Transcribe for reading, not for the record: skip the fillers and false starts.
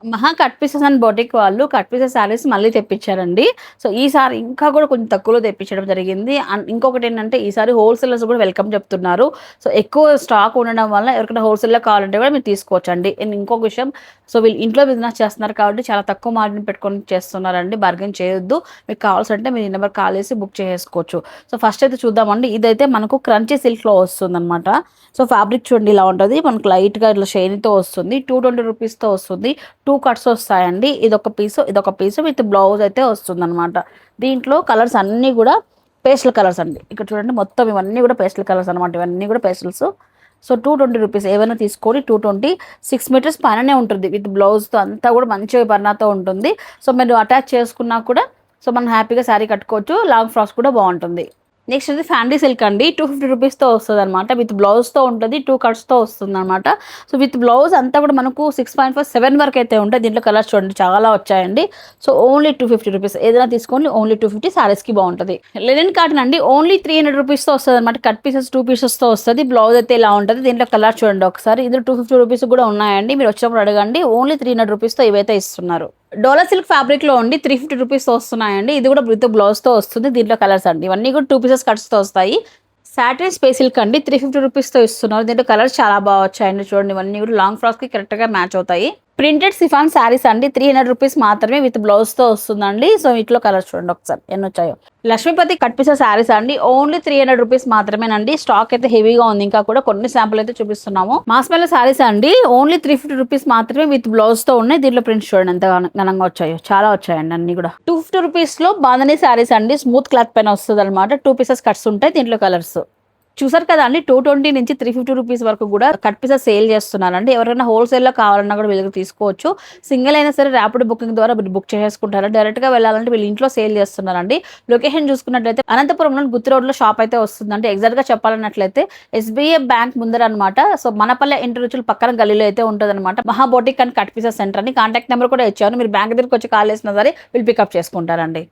మహా cut pieces and boutique వాళ్ళు cut pieces saris మళ్ళీ తెప్పించారండి. సో, ఈసారి ఇంకా కూడా కొంచెం తక్కువలో తెప్పించడం జరిగింది. అండ్ ఇంకొకటేంటంటే ఈసారి హోల్‌సేలర్స్ కూడా వెల్కమ్ చెప్తున్నారు. సో, ఎక్కువ స్టాక్ ఉండడం వల్ల ఎవరికైనా హోల్‌సేల్‌లో కావాలంటే కూడా మీరు తీసుకోవచ్చండి. అండ్ ఇంకొక విషయం, సో, వీళ్ళు ఇంట్లో బిజినెస్ చేస్తున్నారు కాబట్టి చాలా తక్కువ మార్జిన్ పెట్టుకొని చేస్తున్నారండి. బార్గెయిన్ చేయొద్దు. మీకు కావాల్సంటే మీరు ఈ నెంబర్‌కి కాల్ చేసి బుక్ చేసేసుకోవచ్చు. సో, ఫస్ట్ అయితే చూద్దామండి. ఇదైతే మనకు క్రంచీ సిల్క్‌లో వస్తుందనమాట. సో, ఫ్యాబ్రిక్ చూడండి ఇలా ఉంటది. మనకు లైట్‌గా ఇట్లా షైనీతో వస్తుంది. 220 రూపీస్‌తో వస్తుంది. 2 కట్స్ వస్తాయండి. ఇదొక పీసు విత్ బ్లౌజ్ అయితే వస్తుందనమాట. దీంట్లో కలర్స్ అన్నీ కూడా పేస్టల్ కలర్స్ అండి. ఇక్కడ చూడండి మొత్తం ఇవన్నీ కూడా పేస్టల్ కలర్స్ అనమాట. ఇవన్నీ కూడా పేస్టల్స్. సో, 220 రూపీస్ ఏవైనా తీసుకోండి. 220 6 మీటర్స్ పైననే ఉంటుంది. విత్ బ్లౌజ్‌తో అంతా కూడా మంచిగా పన్నాతో ఉంటుంది. సో, మీరు అటాచ్ చేసుకున్నా కూడా సో, మనం హ్యాపీగా శారీ కట్టుకోవచ్చు. లాంగ్ ఫ్రాక్స్ కూడా బావుంటుంది. నెక్స్ట్ ఇది ఫ్యాన్సీ సిల్క్ అండి. 250 రూపీస్‌తో వస్తదనమాట. విత్ బ్లౌజ్‌తో ఉంటది. 2 కట్స్‌తో వస్తుందనమాట. సో, విత్ బ్లౌజ్ అంతా కూడా మనకు 6.5, 7 వరకైతే ఉంటాయి. దీంట్లో కలర్స్ చూడండి చాలా వచ్చాయండి. So, only 250 rupees. ఏదైనా తీసుకోండి ఓన్లీ 250 శారీస్‌కి బావుంటది. లెనిన్ కాటన్ అండి. ఓన్లీ 300 రూపీస్‌తో వస్తదనమాట. కట్ పీసెస్ 2 పీసెస్‌తో వస్తది. బ్లౌజ్ అయితే ఇలా ఉంటది. దీంట్లో కలర్స్ చూడండి ఒకసారి. ఇందులో 250 రూపీస్ కూడా ఉన్నాయండి. మీరు వచ్చినప్పుడు అడగండి. ఓన్లీ 300 రూపీస్‌తో ఇవైతే ఇస్తున్నారు. డోలా సిల్క్ ఫ్యాబ్రిక్‌లో అండి 350 రూపీస్‌తో వస్తున్నాయండి. ఇది కూడా విత్ బ్లౌజ్‌తో వస్తుంది. దీంట్లో కలర్స్ అండి. ఇవన్నీ కూడా 2 పీసెస్ కట్స్‌తో వస్తాయి. సాటిన్ స్పేస్ సిల్క్ అండి 350 రూపీస్‌తో ఇస్తున్నారు. దీంట్లో కలర్స్ చాలా బాగా వచ్చాయండి. చూడండి ఇవన్నీ కూడా లాంగ్ ఫ్రాక్స్‌కి కరెక్ట్‌గా మ్యాచ్ అవుతాయి. ప్రింటెడ్ సిఫాన్ శారీస్ అండి 300 రూపీస్ మాత్రమే విత్ బ్లౌజ్‌తో వస్తుందండి. సో, వీటిలో కలర్స్ చూడండి ఒకసారి ఎన్నొచ్చాయో. లక్ష్మీపతి కట్ పీసెస్ శారీస్ అండి ఓన్లీ 300 రూపీస్ మాత్రమేనండి. స్టాక్ అయితే హెవీగా ఉంది. ఇంకా కూడా కొన్ని శాంపుల్ అయితే చూపిస్తున్నాము. మాస్మెల్ల శారీస్ అండి ఓన్లీ 350 రూపీస్ మాత్రమే విత్ బ్లౌజ్‌తో ఉన్నాయి. దీంట్లో ప్రింట్స్ చూడండి ఎంత ఘనంగా వచ్చాయో. చాలా వచ్చాయండి అన్ని కూడా. 250 రూపీస్‌లో బాంధనీ శారీస్ అండి స్మూత్ క్లాత్ పైన వస్తదనమాట. 2 పీసెస్ కట్స్ ఉంటాయి. దీంట్లో కలర్స్ చూసారు కదా అండి. 220 నుంచి 350 రూపీస్ వరకు కూడా కట్ పీసెస్ సేల్ చేస్తున్నారండి. ఎవరైనా హోల్సేల్లో కావాలన్నా కూడా వీళ్ళకి తీసుకోవచ్చు. సింగిల్ అయినా సరే ర్యాపిడ్ బుకింగ్ ద్వారా మీరు బుక్ చేసుకుంటారు. డైరెక్ట్గా వెళ్ళాలంటే వీళ్ళు ఇంట్లో సేల్ చేస్తున్నారండి. లొకేషన్ చూసుకున్నట్లయితే అనంతపురంలో గుత్తి రోడ్లో షాప్ అయితే వస్తుందండి. ఎగ్జాక్ట్గా చెప్పాలన్నట్లయితే ఎస్బీఐ బ్యాంక్ ముందర అనమాట. సో, మనపల్లె ఇంటి రుచులు పక్కన గల్లీలో అయితే ఉంటుంది అనమాట. మహా boutique and cut pieces centre అని కాంటాక్ట్ నెంబర్ కూడా ఇచ్చాను. మీరు బ్యాంక్ దగ్గరికి వచ్చి కాల్ చేసినా సరే వీళ్ళు పికప్ చేసుకుంటారండి.